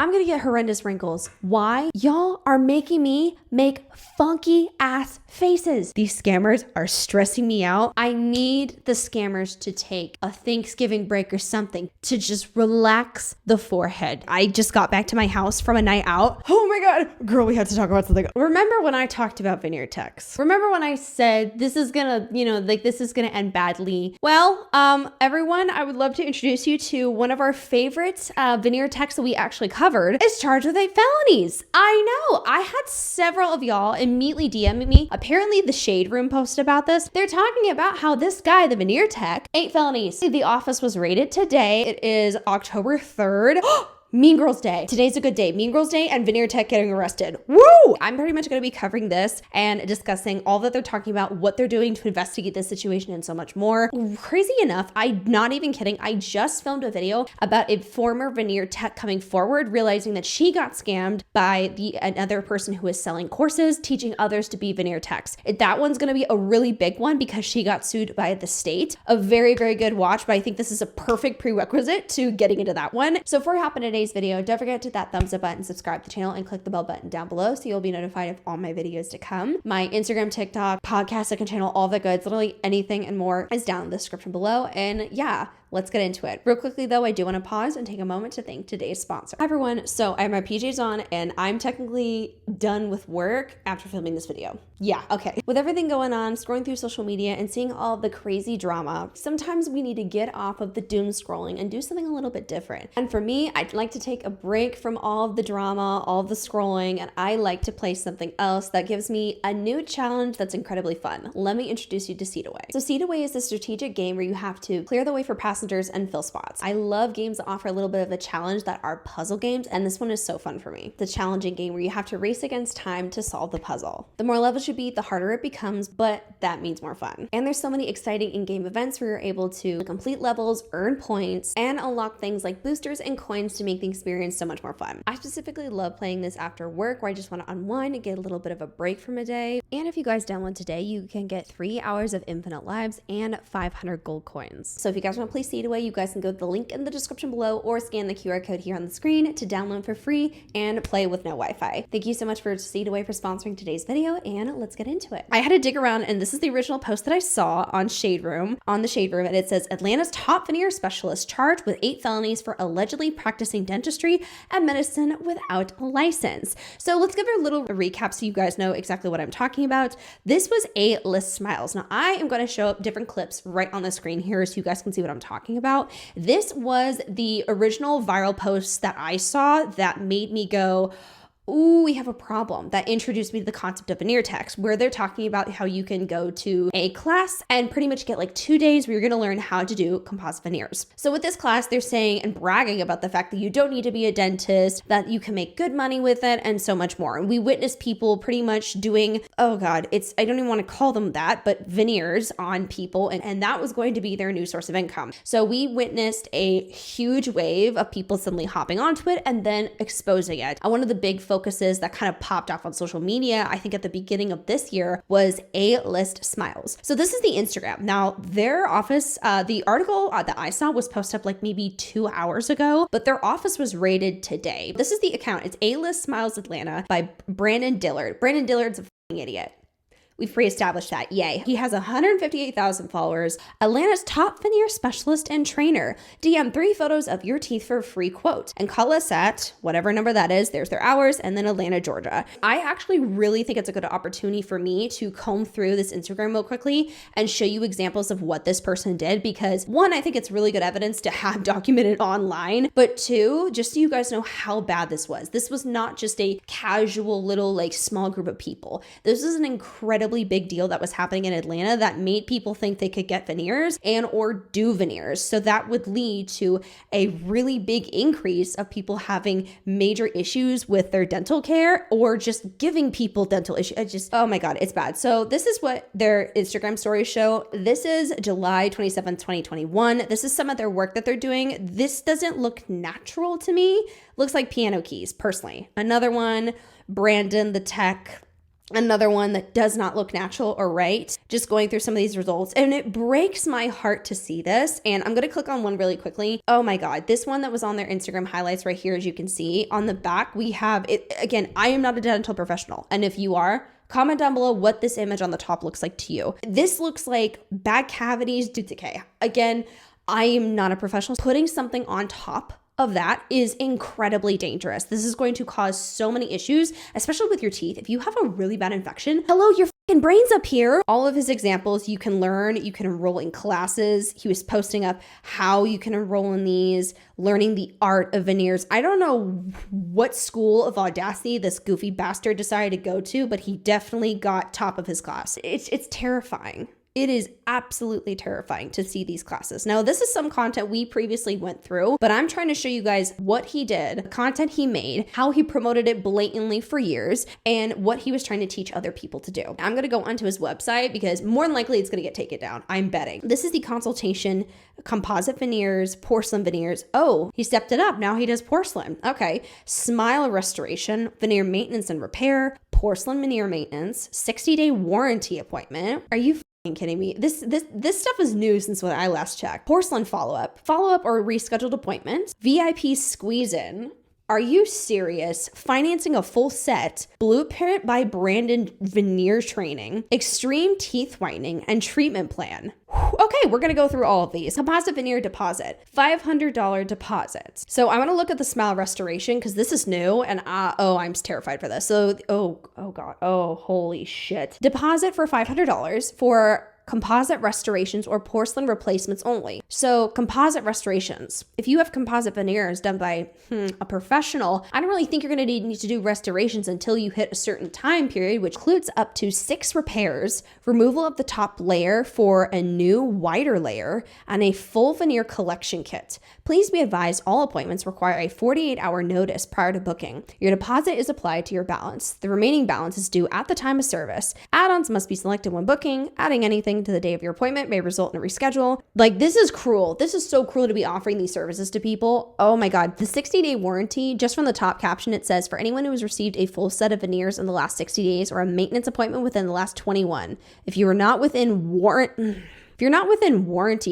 I'm gonna get horrendous wrinkles. Why? Y'all are making me make funky ass faces. These scammers are stressing me out. I need the scammers to take a Thanksgiving break or something to just relax the forehead. I just got back to my house from a night out. Oh my God, girl, we had to talk about something. Remember when I talked about Veneer techs? Remember when I said this is gonna, this is gonna end badly? Well, everyone, I would love to introduce you to one of our favorite Veneer techs that we actually covered is charged with 8 felonies. I know, I had several of y'all immediately DM me. Apparently the Shade Room posted about this. They're talking about how this guy, the Veneer tech, 8 felonies. The office was raided today. It is October 3rd. Mean Girls Day. Today's a good day. Mean Girls Day and Veneer tech getting arrested. Woo! I'm pretty much going to be covering this and discussing all that they're talking about, what they're doing to investigate this situation and so much more. Crazy enough, I'm not even kidding. I just filmed a video about a former Veneer tech coming forward, realizing that she got scammed by another person who is selling courses, teaching others to be Veneer techs. That one's going to be a really big one because she got sued by the state. A very, very good watch, but I think this is a perfect prerequisite to getting into that one. So before we hop into today's video, don't forget to hit that thumbs up button, subscribe to the channel, and click the bell button down below so you'll be notified of all my videos to come. My Instagram, TikTok, podcast, second channel, all the goods, literally anything and more is down in the description below. And yeah, let's get into it. Real quickly though, I do want to pause and take a moment to thank today's sponsor. Hi everyone, so I have my PJs on and I'm technically done with work after filming this video. Yeah, okay. With everything going on, scrolling through social media and seeing all the crazy drama, sometimes we need to get off of the doom scrolling and do something a little bit different. And for me, I'd like to take a break from all of the drama, all of the scrolling, and I like to play something else that gives me a new challenge that's incredibly fun. Let me introduce you to Seat Away. So Seat Away is a strategic game where you have to clear the way for passengers and fill spots. I love games that offer a little bit of a challenge that are puzzle games, and this one is so fun for me. It's a challenging game where you have to race against time to solve the puzzle. The more levels you beat, the harder it becomes, but that means more fun. And there's so many exciting in-game events where you're able to complete levels, earn points, and unlock things like boosters and coins to make the experience so much more fun. I specifically love playing this after work where I just want to unwind and get a little bit of a break from a day. And if you guys download today, you can get 3 hours of infinite lives and 500 gold coins. So if you guys want to play Seat Away, you guys can go to the link in the description below or scan the QR code here on the screen to download for free and play with no Wi-Fi. Thank you so much for Seat Away for sponsoring today's video, and let's get into it. I had to dig around, and this is the original post that I saw on the Shade Room, and it says, Atlanta's top veneer specialist charged with 8 felonies for allegedly practicing dentistry and medicine without a license. So let's give a little recap so you guys know exactly what I'm talking about. This was A-List Smiles. Now I am going to show up different clips right on the screen here so you guys can see what I'm talking about. This was the original viral post that I saw that made me go, ooh, we have a problem. That introduced me to the concept of veneer techs, where they're talking about how you can go to a class and pretty much get like 2 days where you're going to learn how to do composite veneers. So with this class, they're saying and bragging about the fact that you don't need to be a dentist, that you can make good money with it, and so much more. And we witnessed people pretty much doing, oh God, I don't even want to call them that, but veneers on people. And that was going to be their new source of income. So we witnessed a huge wave of people suddenly hopping onto it and then exposing it. One of the big focuses that kind of popped off on social media, I think at the beginning of this year, was A-List Smiles. So this is the Instagram. Now their office, the article that I saw was posted up like maybe 2 hours ago, but their office was raided today. This is the account. It's A-List Smiles Atlanta by Brandon Dillard. Brandon Dillard's a f***ing idiot. We've reestablished that. Yay. He has 158,000 followers. Atlanta's top veneer specialist and trainer. DM 3 photos of your teeth for a free quote and call us at whatever number that is. There's their hours, and then Atlanta, Georgia. I actually really think it's a good opportunity for me to comb through this Instagram real quickly and show you examples of what this person did, because 1, I think it's really good evidence to have documented online, but 2, just so you guys know how bad this was. This was not just a casual little like small group of people. This is an incredibly big deal that was happening in Atlanta that made people think they could get veneers and or do veneers. So that would lead to a really big increase of people having major issues with their dental care or just giving people dental issues. Oh my God, it's bad. So this is what their Instagram stories show. This is July 27th, 2021. This is some of their work that they're doing. This doesn't look natural to me. Looks like piano keys, personally. Another one, Brandon the tech. Another one that does not look natural or right. Just going through some of these results, and it breaks my heart to see this. And I'm going to click on one really quickly. Oh my God, this one that was on their Instagram highlights right here, as you can see on the back, we have it. Again, I am not a dental professional. And if you are, comment down below what this image on the top looks like to you. This looks like bad cavities due to decay. Again, I am not a professional. Putting something on top of that is incredibly dangerous. This is going to cause so many issues, especially with your teeth. If you have a really bad infection, hello, your fucking brain's up here. All of his examples you can learn, you can enroll in classes. He was posting up how you can enroll in these, learning the art of veneers. I don't know what school of audacity this goofy bastard decided to go to, but he definitely got top of his class. It's terrifying. It is absolutely terrifying to see these classes. Now, this is some content we previously went through, but I'm trying to show you guys what he did, the content he made, how he promoted it blatantly for years, and what he was trying to teach other people to do. I'm going to go onto his website because more than likely it's going to get taken down. I'm betting. This is the consultation, composite veneers, porcelain veneers. Oh, he stepped it up. Now he does porcelain. Okay. Smile restoration, veneer maintenance and repair, porcelain veneer maintenance, 60-day warranty appointment. Are you kidding me? This stuff is new since when I last checked. Porcelain follow-up or rescheduled appointment, VIP squeeze-in. Are you serious? Financing a full set, blueprint by Brandon veneer training, extreme teeth whitening, and treatment plan. Okay, we're gonna go through all of these. Composite veneer deposit, $500 deposit. So I wanna look at the smile restoration because this is new and I'm terrified for this. So, oh God, holy shit. Deposit for $500 for composite restorations or porcelain replacements only. So composite restorations, if you have composite veneers done by a professional, I don't really think you're going to need to do restorations until you hit a certain time period, which includes up to 6 repairs, removal of the top layer for a new wider layer, and a full veneer collection kit. Please be advised all appointments require a 48-hour notice prior to booking. Your deposit is applied to your balance. The remaining balance is due at the time of service. Add-ons must be selected when booking. Adding anything to the day of your appointment may result in a reschedule. Like, this is cruel. This is so cruel to be offering these services to people. Oh my God. The 60-day warranty, just from the top caption, it says, for anyone who has received a full set of veneers in the last 60 days or a maintenance appointment within the last 21. If you are not within warranty,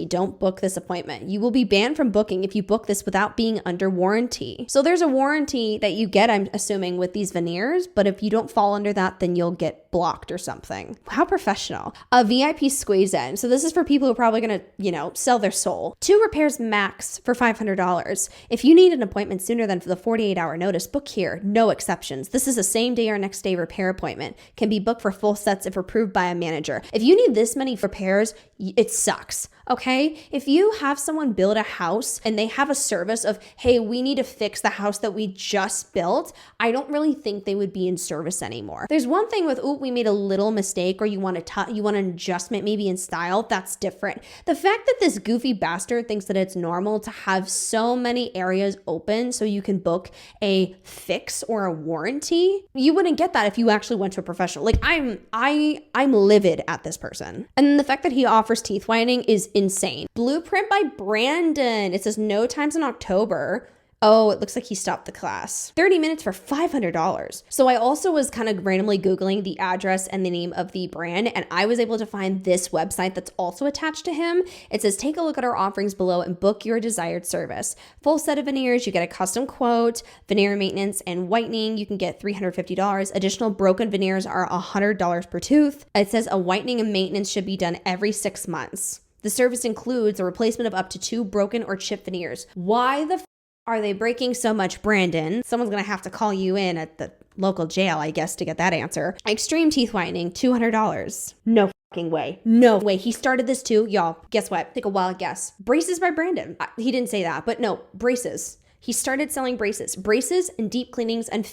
don't book this appointment. You will be banned from booking if you book this without being under warranty. So there's a warranty that you get, I'm assuming, with these veneers, but if you don't fall under that, then you'll get blocked or something. How professional. A VIP squeeze in. So this is for people who are probably going to, sell their soul. 2 repairs max for $500. If you need an appointment sooner than for the 48-hour notice, book here. No exceptions. This is a same day or next day repair appointment. Can be booked for full sets if approved by a manager. If you need this many repairs, it sucks. Okay. If you have someone build a house and they have a service of, hey, we need to fix the house that we just built, I don't really think they would be in service anymore. There's one thing with, we made a little mistake, or you want an adjustment maybe in style. That's different. The fact that this goofy bastard thinks that it's normal to have so many areas open so you can book a fix or a warranty, you wouldn't get that if you actually went to a professional. Like, I'm livid at this person. And the fact that he offers teeth whitening is insane. Blueprint by Brandon. It says no times in October. Oh, it looks like he stopped the class. 30 minutes for $500. So I also was kind of randomly Googling the address and the name of the brand, and I was able to find this website that's also attached to him. It says, take a look at our offerings below and book your desired service. Full set of veneers, you get a custom quote, veneer maintenance and whitening, you can get $350. Additional broken veneers are $100 per tooth. It says a whitening and maintenance should be done every 6 months. The service includes a replacement of up to 2 broken or chipped veneers. Why the are they breaking so much, Brandon? Someone's going to have to call you in at the local jail, I guess, to get that answer. Extreme teeth whitening, $200. No fucking way. No way. He started this too. Y'all, guess what? Take a wild guess. Braces by Brandon. He didn't say that, but no, braces. He started selling braces. Braces and deep cleanings and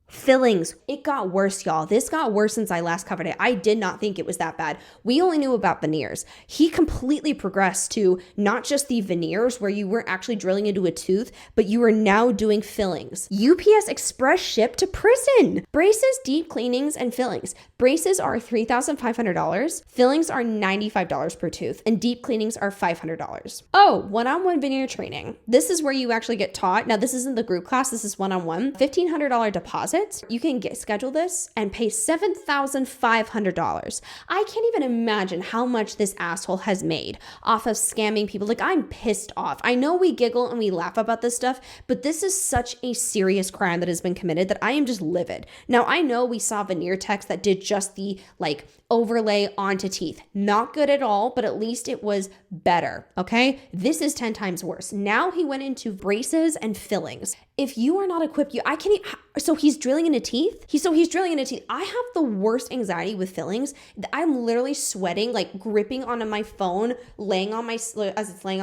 fillings. It got worse, y'all. This got worse since I last covered it. I did not think it was that bad. We only knew about veneers. He completely progressed to not just the veneers where you weren't actually drilling into a tooth, but you are now doing fillings. UPS Express ship to prison. Braces, deep cleanings, and fillings. Braces are $3,500. Fillings are $95 per tooth, and deep cleanings are $500. Oh, one-on-one veneer training. This is where you actually get taught. Now, this isn't the group class. This is one-on-one. $1,500 deposit. this. You can schedule this and pay $7,500. I can't even imagine how much this asshole has made off of scamming people. Like, I'm pissed off. I know we giggle and we laugh about this stuff, but this is such a serious crime that has been committed that I am just livid. Now, I know we saw Veneer text that did just the like overlay onto teeth. Not good at all, but at least it was better, okay? This is 10 times worse. Now he went into braces and fillings. If you are not equipped, so he's drilling into teeth? He's drilling into teeth. I have the worst anxiety with fillings. I'm literally sweating, like gripping onto my phone, as it's laying on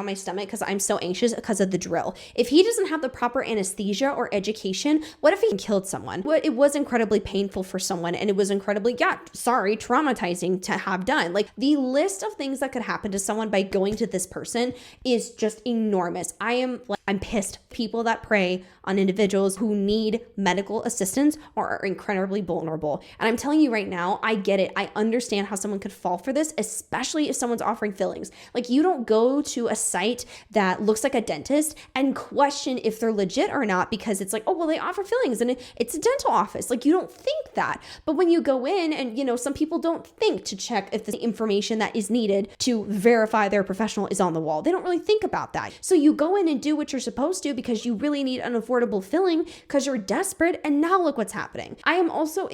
my stomach because I'm so anxious because of the drill. If he doesn't have the proper anesthesia or education, what if he killed someone? It was incredibly painful for someone, and it was incredibly, traumatizing to have done. Like, the list of things that could happen to someone by going to this person is just enormous. I'm pissed. People that prey on individuals who need medical assistance are incredibly vulnerable. And I'm telling you right now, I get it. I understand how someone could fall for this, especially if someone's offering fillings. Like, you don't go to a site that looks like a dentist and question if they're legit or not because it's like, oh, well, they offer fillings and it's a dental office. Like, you don't think that. But when you go in and, some people don't think to check if the information that is needed to verify their professional is on the wall. They don't really think about that. So you go in and do what you're supposed to because you really need an affordable filling because you're desperate, and now look what's happening. I am also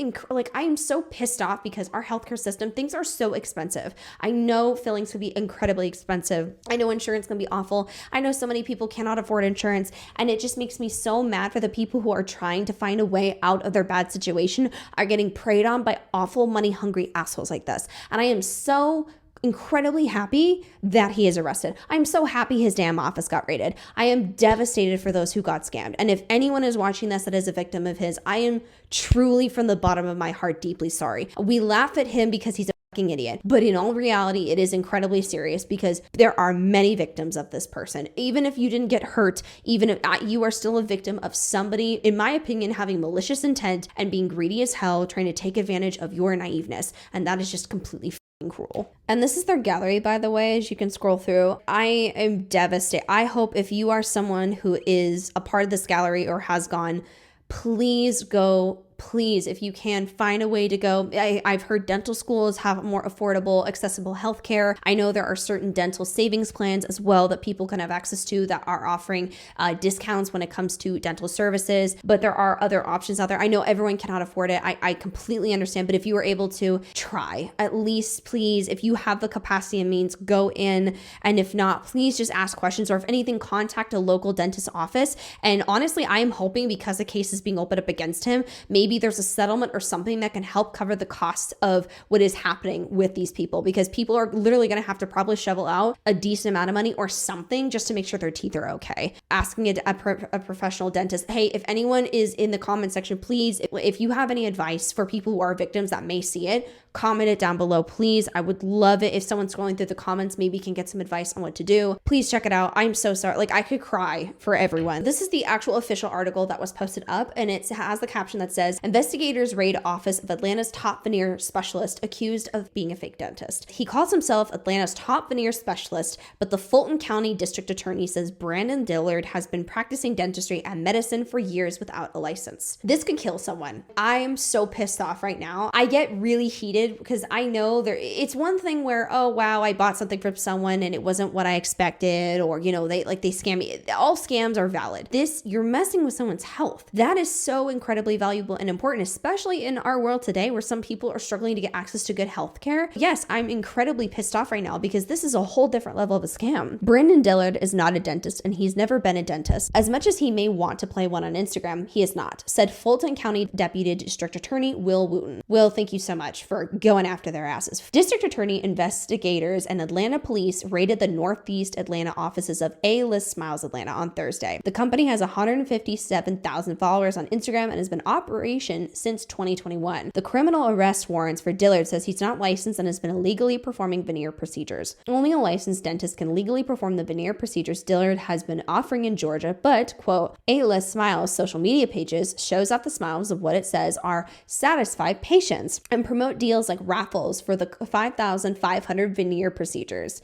I am so pissed off because our healthcare system, things are so expensive. I know fillings could be incredibly expensive. I know insurance can be awful. I know so many people cannot afford insurance, and it just makes me so mad for the people who are trying to find a way out of their bad situation are getting preyed on by awful money-hungry assholes like this. And I am so incredibly happy that he is arrested. I'm so happy his damn office got raided. I am devastated for those who got scammed. And if anyone is watching this that is a victim of his, I am truly from the bottom of my heart deeply sorry. We laugh at him because he's a fucking idiot, but in all reality, it is incredibly serious because there are many victims of this person. Even if you didn't get hurt, even if you are still a victim of somebody, in my opinion, having malicious intent and being greedy as hell, trying to take advantage of your naiveness. And that is just completely cruel. And this is their gallery, by the way, as you can scroll through. I am devastated. I hope if you are someone who is a part of this gallery or has gone, please go. Please, if you can, find a way to go. I've heard dental schools have more affordable, accessible healthcare. I know there are certain dental savings plans as well that people can have access to that are offering discounts when it comes to dental services, but there are other options out there. I know everyone cannot afford it. I completely understand, but if you are able to try, at least please, if you have the capacity and means, go in. And if not, please just ask questions, or if anything, contact a local dentist office. And honestly, I am hoping because the case is being opened up against him, maybe there's a settlement or something that can help cover the costs of what is happening with these people, because people are literally going to have to probably shovel out a decent amount of money or something just to make sure their teeth are okay. Asking a professional dentist, hey, if anyone is in the comment section, please, if you have any advice for people who are victims that may see it, comment it down below, please. I would love it if someone scrolling through the comments maybe can get some advice on what to do. Please check it out. I'm so sorry. Like, I could cry for everyone. This is the actual official article that was posted up, and it has the caption that says, investigators raid office of Atlanta's top veneer specialist accused of being a fake dentist. He calls himself Atlanta's top veneer specialist, but the Fulton County District Attorney says Brandon Dillard has been practicing dentistry and medicine for years without a license. This could kill someone. I'm so pissed off right now. I get really heated because I know it's one thing where, oh wow, I bought something from someone and it wasn't what I expected, or they scam me. All scams are valid. This, you're messing with someone's health. That is so incredibly valuable and important, especially in our world today where some people are struggling to get access to good health care. Yes, I'm incredibly pissed off right now because this is a whole different level of a scam. Brandon Dillard is not a dentist, and he's never been a dentist. As much as he may want to play one on Instagram, he is not, said Fulton County Deputy District Attorney Will Wooten. Will, thank you so much for going after their asses. District Attorney investigators and Atlanta police raided the Northeast Atlanta offices of A-List Smiles Atlanta on Thursday. The company has 157,000 followers on Instagram and has been in operation since 2021. The criminal arrest warrants for Dillard says he's not licensed and has been illegally performing veneer procedures. Only a licensed dentist can legally perform the veneer procedures Dillard has been offering in Georgia, but, quote, A-List Smiles social media pages shows off the smiles of what it says are satisfied patients and promote deals like raffles for the 5,500 veneer procedures.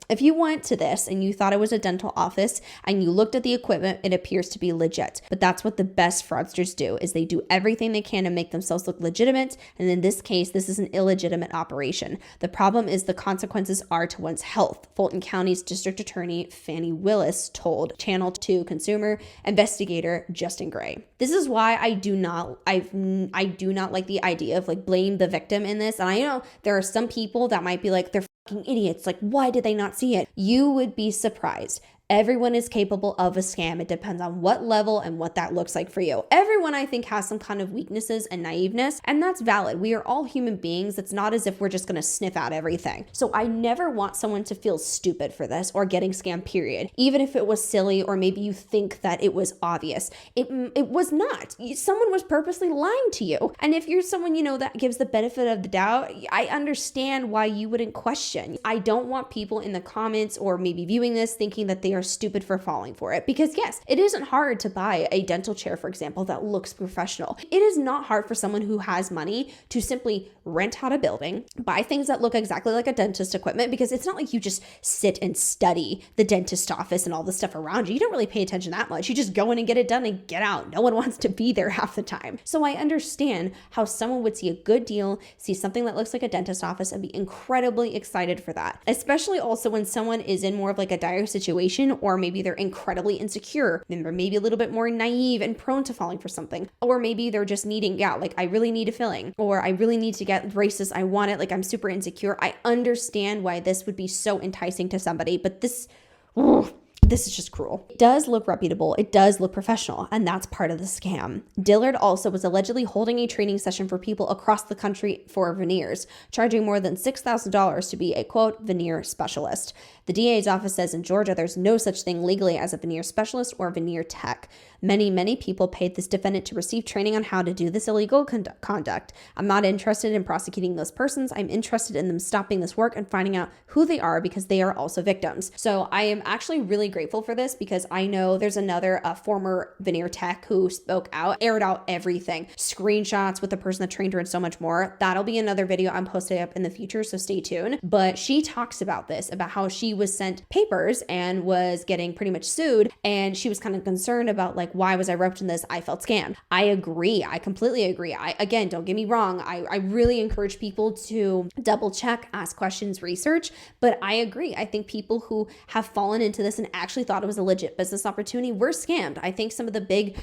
If you went to this and you thought it was a dental office and you looked at the equipment, it appears to be legit. But that's what the best fraudsters do, is they do everything they can to make themselves look legitimate. And in this case, this is an illegitimate operation. The problem is the consequences are to one's health. Fulton County's District Attorney Fannie Willis told Channel 2 consumer investigator Justin Gray. This is why I do not like the idea of like blame the victim in this. And I know there are some people that might be like, they're fucking idiots. Like, why did they not see it? You would be surprised. Everyone is capable of a scam. It depends on what level and what that looks like for you. Everyone, I think, has some kind of weaknesses and naiveness, and that's valid. We are all human beings. It's not as if we're just going to sniff out everything. So I never want someone to feel stupid for this or getting scammed, period. Even if it was silly or maybe you think that it was obvious. It was not. Someone was purposely lying to you. And if you're someone, that gives the benefit of the doubt, I understand why you wouldn't question. I don't want people in the comments or maybe viewing this thinking that they are stupid for falling for it, because yes, it isn't hard to buy a dental chair, for example, that looks professional. It is not hard for someone who has money to simply rent out a building, buy things that look exactly like a dentist equipment, because it's not like you just sit and study the dentist office and all the stuff around you. You don't really pay attention that much. You just go in and get it done and get out. No one wants to be there half the time. So I understand how someone would see a good deal, see something that looks like a dentist office, and be incredibly excited for that, especially also when someone is in more of like a dire situation, or maybe they're incredibly insecure, and they're maybe a little bit more naive and prone to falling for something, or maybe they're just needing, like, I really need a filling, or I really need to get braces, I want it, like I'm super insecure. I understand why this would be so enticing to somebody, but this is just cruel. It does look reputable. It does look professional, and that's part of the scam. Dillard also was allegedly holding a training session for people across the country for veneers, charging more than $6,000 to be a, quote, veneer specialist. The DA's office says in Georgia, there's no such thing legally as a veneer specialist or veneer tech. Many people paid this defendant to receive training on how to do this illegal conduct. I'm not interested in prosecuting those persons. I'm interested in them stopping this work and finding out who they are, because they are also victims. So I am actually really grateful for this, because I know there's another former veneer tech who spoke out, aired out everything, screenshots with the person that trained her and so much more. That'll be another video I'm posting up in the future, so stay tuned. But she talks about this, about how she was sent papers and was getting pretty much sued, and she was kind of concerned about like, why was I roped in this? I felt scammed. I agree. I completely agree. Again, don't get me wrong. I really encourage people to double check, ask questions, research, but I agree. I think people who have fallen into this and actually thought it was a legit business opportunity were scammed. I think some of the big,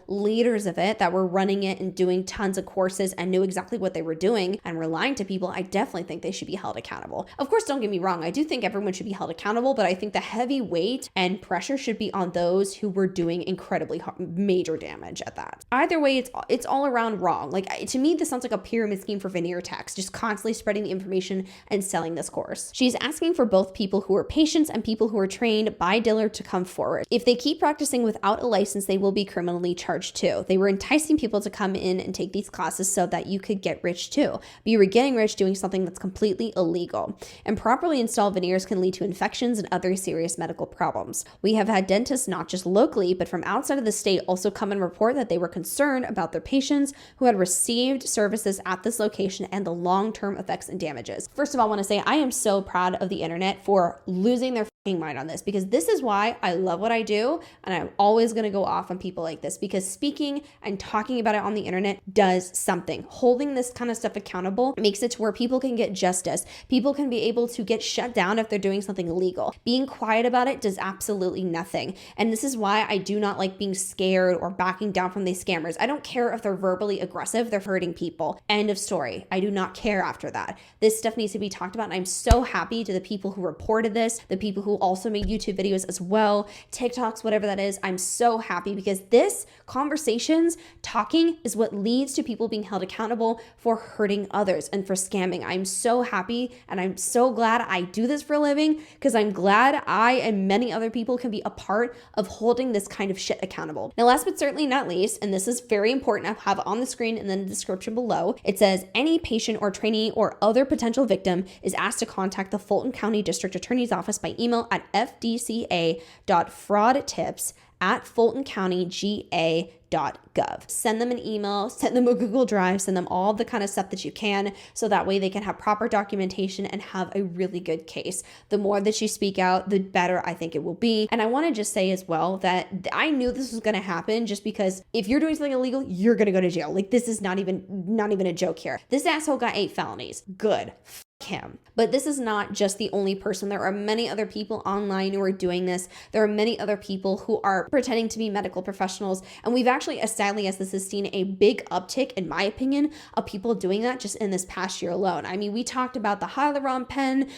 leaders of it that were running it and doing tons of courses and knew exactly what they were doing and were lying to people, I definitely think they should be held accountable. Of course, don't get me wrong. I do think everyone should be held accountable, but I think the heavy weight and pressure should be on those who were doing incredibly major damage at that. Either way, it's all around wrong. Like, to me, this sounds like a pyramid scheme for veneer techs, just constantly spreading the information and selling this course. She's asking for both people who are patients and people who are trained by Dillard to come forward. If they keep practicing without a license, they will be criminally charged too. They were enticing people to come in and take these classes so that you could get rich too. But you were getting rich doing something that's completely illegal. Improperly installed veneers can lead to infections and other serious medical problems. We have had dentists, not just locally, but from outside of the state, also come and report that they were concerned about their patients who had received services at this location and the long-term effects and damages. First of all, I want to say I am so proud of the internet for losing their mind on this, because this is why I love what I do, and I'm always going to go off on people like this, because speaking and talking about it on the internet does something. Holding this kind of stuff accountable makes it to where people can get justice. People can be able to get shut down if they're doing something illegal. Being quiet about it does absolutely nothing. And this is why I do not like being scared or backing down from these scammers. I don't care if they're verbally aggressive, they're hurting people. End of story. I do not care after that. This stuff needs to be talked about, and I'm so happy to the people who reported this, the people who also made YouTube videos as well, TikToks, whatever that is. I'm so happy, because this conversations, talking, is what leads to people being held accountable for hurting others and for scamming. I'm so happy, and I'm so glad I do this for a living, because I'm glad I and many other people can be a part of holding this kind of shit accountable. Now, last but certainly not least, and this is very important, I'll have it on the screen and then the description below, it says any patient or trainee or other potential victim is asked to contact the Fulton County District Attorney's Office by email email at fdca.fraudtips@fultoncountyga.gov. Send them an email, send them a Google Drive, send them all the kind of stuff that you can, so that way they can have proper documentation and have a really good case. The more that you speak out, the better I think it will be. And I want to just say as well that I knew this was going to happen, just because if you're doing something illegal, you're going to go to jail. Like, this is not even a joke here. This asshole got 8 felonies. Good. Him. But this is not just the only person. There are many other people online who are doing this. There are many other people who are pretending to be medical professionals. And we've actually, sadly, as this has seen a big uptick, in my opinion, of people doing that just in this past year alone. I mean, we talked about the hyaluron pen.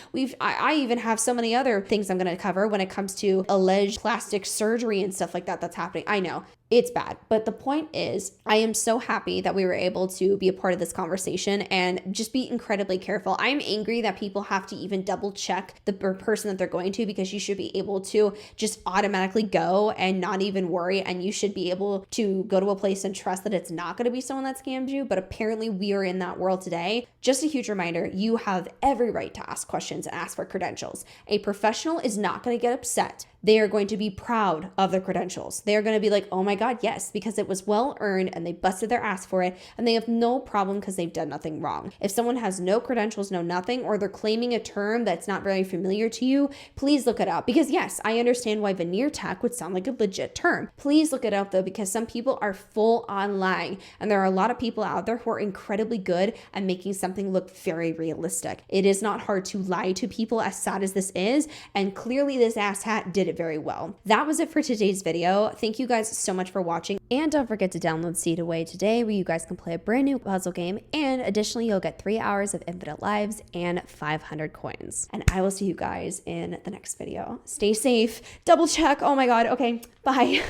I even have so many other things I'm going to cover when it comes to alleged plastic surgery and stuff like that that's happening. I know. It's bad. But the point is, I am so happy that we were able to be a part of this conversation and just be incredibly careful. I'm angry that people have to even double check the person that they're going to, because you should be able to just automatically go and not even worry. And you should be able to go to a place and trust that it's not going to be someone that scams you. But apparently we are in that world today. Just a huge reminder, you have every right to ask questions and ask for credentials. A professional is not going to get upset. They are going to be proud of their credentials. They are going to be like, oh my God, yes, because it was well earned and they busted their ass for it, and they have no problem because they've done nothing wrong. If someone has no credentials, no nothing, or they're claiming a term that's not very familiar to you, please look it up. Because yes, I understand why veneer tech would sound like a legit term. Please look it up though, because some people are full on lying, and there are a lot of people out there who are incredibly good at making something look very realistic. It is not hard to lie to people, as sad as this is, and clearly this asshat did it very well. That was it for today's video. Thank you guys so much for watching, and don't forget to download Seed Away today, where you guys can play a brand new puzzle game, and additionally you'll get 3 hours of infinite lives and 500 coins. And I will see you guys in the next video. Stay safe, double check. Oh my God. Okay, bye.